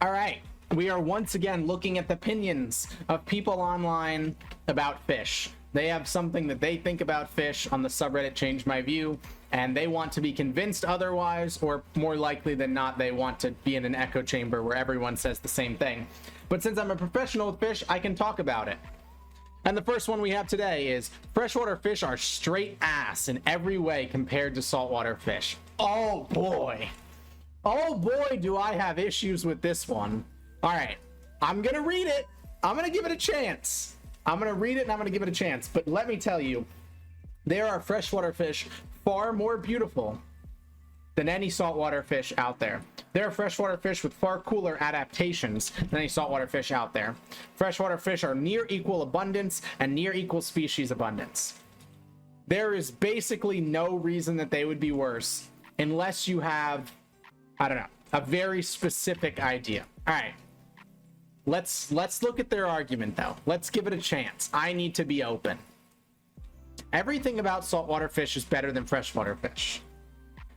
All right, we are once again looking at the opinions of people online about fish. They have something that they think about fish on the subreddit Change My View, and they want to be convinced otherwise, or more likely than not, they want to be in an echo chamber where everyone says the same thing. But since I'm a professional with fish, I can talk about it. And the first one we have today is freshwater fish are straight ass in every way compared to saltwater fish. Oh boy. Oh boy, do I have issues with this one. All right, I'm gonna read it. I'm gonna give it a chance. I'm gonna read it and I'm gonna give it a chance. But let me tell you, there are freshwater fish far more beautiful than any saltwater fish out there. There are freshwater fish with far cooler adaptations than any saltwater fish out there. Freshwater fish are near equal abundance and near equal species abundance. There is basically no reason that they would be worse unless you have, I don't know, a very specific idea. All right, let's look at their argument though. Let's give it a chance. I need to be open. Everything about saltwater fish is better than freshwater fish.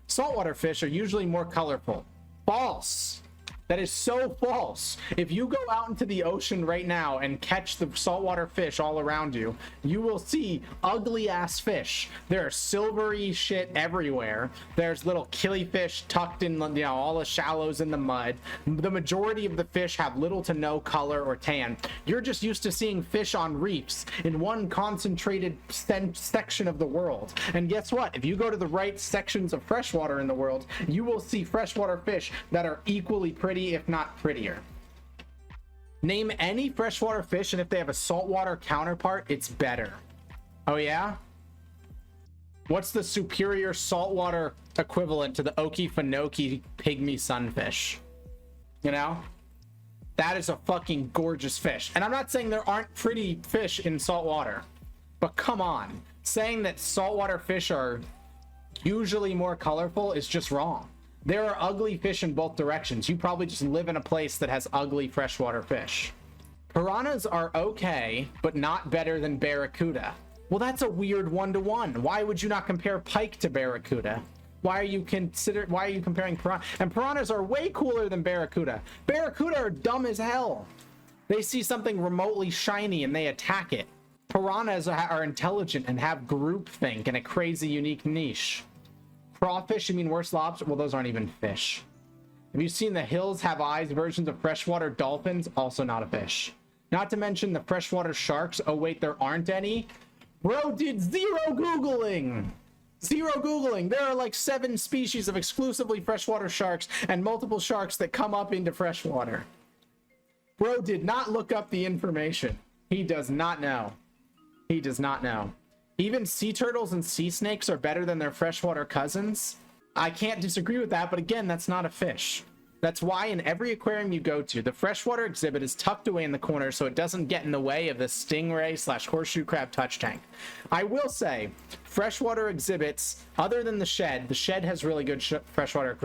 Saltwater fish are usually more colorful. False. That is so false. If you go out into the ocean right now and catch the saltwater fish all around you, you will see ugly ass fish. There are silvery shit everywhere. There's little killifish tucked in, you know, all the shallows in the mud. The majority of the fish have little to no color or tan. You're just used to seeing fish on reefs in one concentrated section of the world. And guess what? If you go to the right sections of freshwater in the world, you will see freshwater fish that are equally pretty, if not prettier. Name any freshwater fish, and if they have a saltwater counterpart, it's better. Oh yeah? What's the superior saltwater equivalent to the Okefenokee pygmy sunfish? You know? That is a fucking gorgeous fish. And I'm not saying there aren't pretty fish in saltwater, but come on. Saying that saltwater fish are usually more colorful is just wrong. There are ugly fish in both directions. You probably just live in a place that has ugly freshwater fish. Piranhas are okay, but not better than barracuda. Well, that's a weird one-to-one. Why would you not compare pike to barracuda? Why are you comparing piranha? And piranhas are way cooler than barracuda. Barracuda are dumb as hell. They see something remotely shiny and they attack it. Piranhas are intelligent and have groupthink in a crazy unique niche. Crawfish, you mean worse lobster? Well, those aren't even fish. Have you seen the hills have eyes versions of freshwater dolphins? Also not a fish. Not to mention the freshwater sharks. Oh wait, there aren't any? Bro did zero Googling. Zero Googling. There are like 7 species of exclusively freshwater sharks and multiple sharks that come up into freshwater. Bro did not look up the information. He does not know. He does not know. Even sea turtles and sea snakes are better than their freshwater cousins. I can't disagree with that, but again, that's not a fish. That's why in every aquarium you go to, the freshwater exhibit is tucked away in the corner so it doesn't get in the way of the stingray / horseshoe crab touch tank. I will say, freshwater exhibits, other than the shed has really good freshwater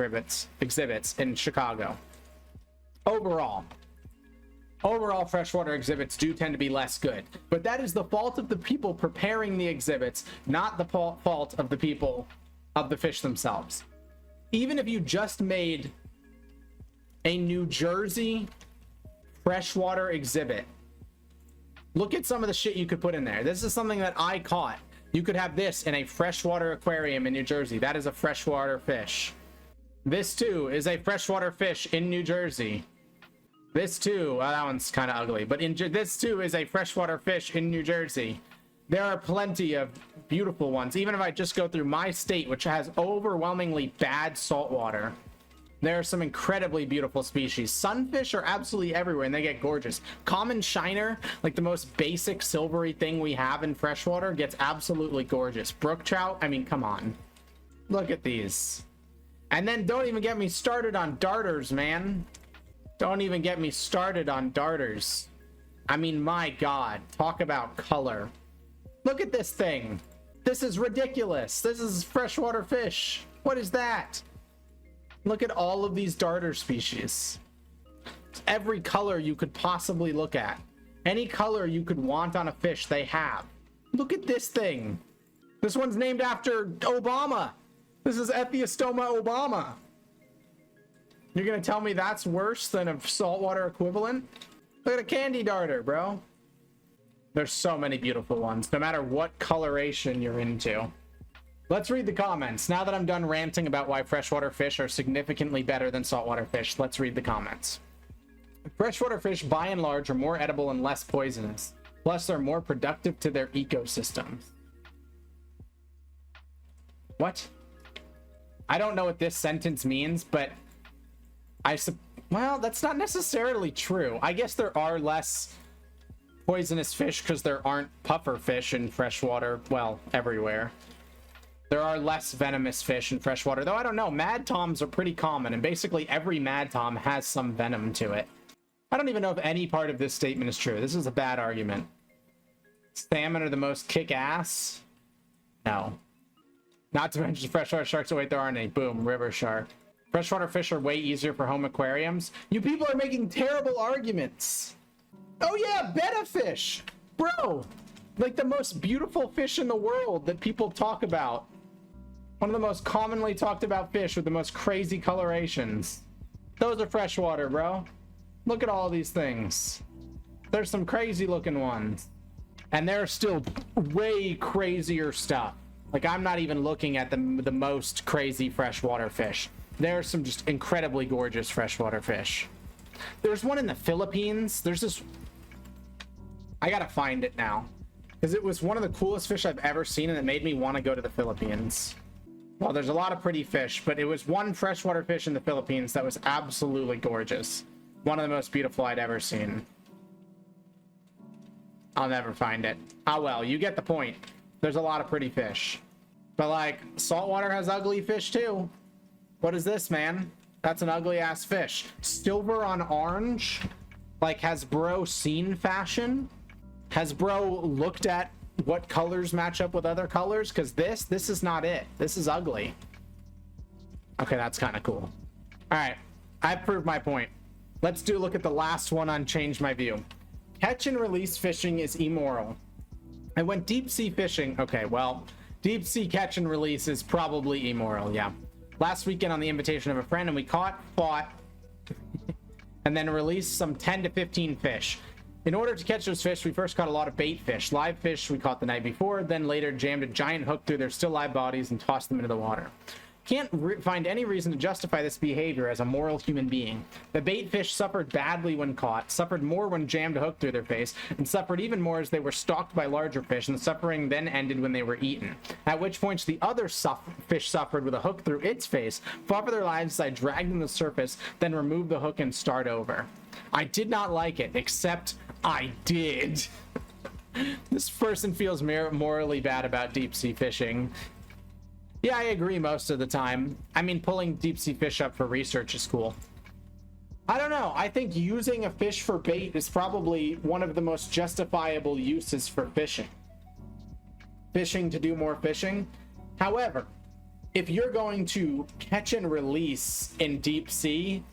exhibits in Chicago. Overall, freshwater exhibits do tend to be less good, but that is the fault of the people preparing the exhibits, not the fault of the people of the fish themselves. Even if you just made a New Jersey freshwater exhibit, look at some of the shit you could put in there. This is something that I caught. You could have this in a freshwater aquarium in New Jersey. That is a freshwater fish. This too is a freshwater fish in New Jersey. This too, well, that one's kind of ugly, but this too is a freshwater fish in New Jersey. There are plenty of beautiful ones. Even if I just go through my state, which has overwhelmingly bad saltwater, there are some incredibly beautiful species. Sunfish are absolutely everywhere and they get gorgeous. Common shiner, like the most basic silvery thing we have in freshwater, gets absolutely gorgeous. Brook trout, I mean, come on. Look at these. And then don't even get me started on darters, man. Don't even get me started on darters. I mean, my God, talk about color. Look at this thing. This is ridiculous. This is freshwater fish. What is that? Look at all of these darter species. Every color you could possibly look at. Any color you could want on a fish, they have. Look at this thing. This one's named after Obama. This is Ethiostoma Obama. You're gonna tell me that's worse than a saltwater equivalent? Look at a candy darter, bro. There's so many beautiful ones, no matter what coloration you're into. Let's read the comments. Now that I'm done ranting about why freshwater fish are significantly better than saltwater fish, let's read the comments. Freshwater fish, by and large, are more edible and less poisonous. Plus, they're more productive to their ecosystems. What? I don't know what this sentence means, but well, that's not necessarily true. I guess there are less poisonous fish because there aren't puffer fish in freshwater, well, everywhere. There are less venomous fish in freshwater, though I don't know. Mad Toms are pretty common, and basically every Mad Tom has some venom to it. I don't even know if any part of this statement is true. This is a bad argument. Salmon are the most kick-ass? No. Not to mention freshwater sharks. Oh wait, there aren't any. Boom, river shark. Freshwater fish are way easier for home aquariums. You people are making terrible arguments. Oh yeah, betta fish. Bro, like the most beautiful fish in the world that people talk about. One of the most commonly talked about fish with the most crazy colorations. Those are freshwater, bro. Look at all these things. There's some crazy looking ones. And there's still way crazier stuff. Like, I'm not even looking at the most crazy freshwater fish. There's some just incredibly gorgeous freshwater fish. There's one in the Philippines. There's this... I gotta find it now. Because it was one of the coolest fish I've ever seen, and it made me want to go to the Philippines. Well, there's a lot of pretty fish, but it was one freshwater fish in the Philippines that was absolutely gorgeous. One of the most beautiful I'd ever seen. I'll never find it. Ah, well, you get the point. There's a lot of pretty fish. But, like, saltwater has ugly fish, too. What is this, man? That's an ugly-ass fish. Silver on orange? Like, has bro seen fashion? Has bro looked at what colors match up with other colors? Because this is not it. This is ugly. Okay, that's kind of cool. All right, I've proved my point. Let's do a look at the last one on Change My View. Catch and release fishing is immoral. I went deep sea fishing. Okay, well, deep sea catch and release is probably immoral, yeah. Last weekend on the invitation of a friend, and we caught, fought, and then released some 10 to 15 fish. In order to catch those fish, we first caught a lot of bait fish. Live fish we caught the night before, then later jammed a giant hook through their still live bodies and tossed them into the water. Can't find any reason to justify this behavior as a moral human being. The bait fish suffered badly when caught, suffered more when jammed a hook through their face, and suffered even more as they were stalked by larger fish, and the suffering then ended when they were eaten. At which point the other fish suffered with a hook through its face, fought for their lives as I dragged them to the surface, then removed the hook and start over. I did not like it, except I did. This person feels morally bad about deep sea fishing. Yeah, I agree most of the time. I mean, pulling deep sea fish up for research is cool. I don't know. I think using a fish for bait is probably one of the most justifiable uses for fishing. Fishing to do more fishing. However, if you're going to catch and release in deep sea,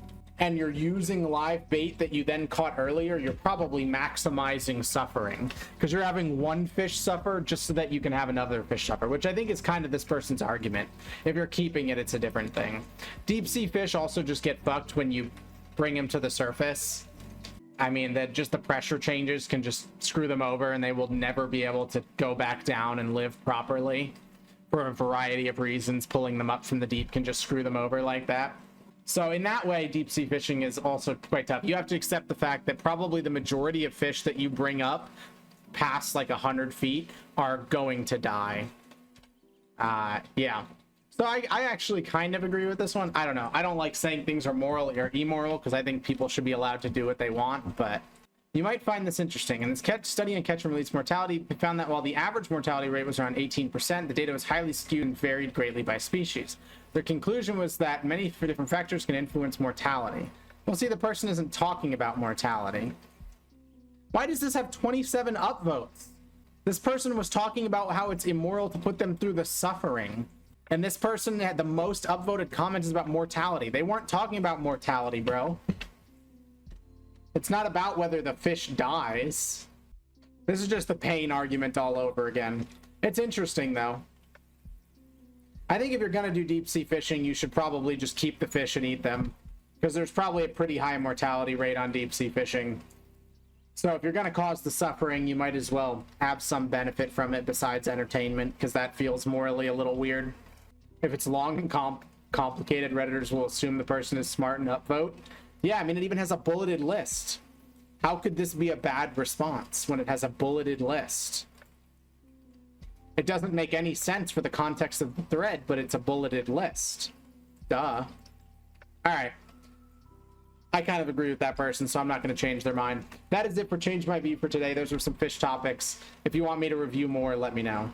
and you're using live bait that you then caught earlier, you're probably maximizing suffering because you're having one fish suffer just so that you can have another fish suffer, which I think is kind of this person's argument. If you're keeping it, it's a different thing. Deep sea fish also just get fucked when you bring them to the surface. I mean, that just the pressure changes can just screw them over and they will never be able to go back down and live properly for a variety of reasons. Pulling them up from the deep can just screw them over like that. So in that way, deep sea fishing is also quite tough. You have to accept the fact that probably the majority of fish that you bring up past like 100 feet are going to die. Yeah. So I actually kind of agree with this one. I don't know. I don't like saying things are moral or immoral because I think people should be allowed to do what they want, but you might find this interesting. In this study in catch and release mortality, we found that while the average mortality rate was around 18%, the data was highly skewed and varied greatly by species. Their conclusion was that many different factors can influence mortality. Well, see, the person isn't talking about mortality. Why does this have 27 upvotes? This person was talking about how it's immoral to put them through the suffering. And this person had the most upvoted comments about mortality. They weren't talking about mortality, bro. It's not about whether the fish dies. This is just the pain argument all over again. It's interesting, though. I think if you're gonna do deep sea fishing, you should probably just keep the fish and eat them. because there's probably a pretty high mortality rate on deep sea fishing. So if you're going to cause the suffering, you might as well have some benefit from it besides entertainment, because that feels morally a little weird. If it's long and complicated, Redditors will assume the person is smart and upvote. Yeah, I mean, it even has a bulleted list. How could this be a bad response when it has a bulleted list? It doesn't make any sense for the context of the thread, but it's a bulleted list. Duh. All right. I kind of agree with that person, so I'm not going to change their mind. That is it for Change My View for today. Those were some fish topics. If you want me to review more, let me know.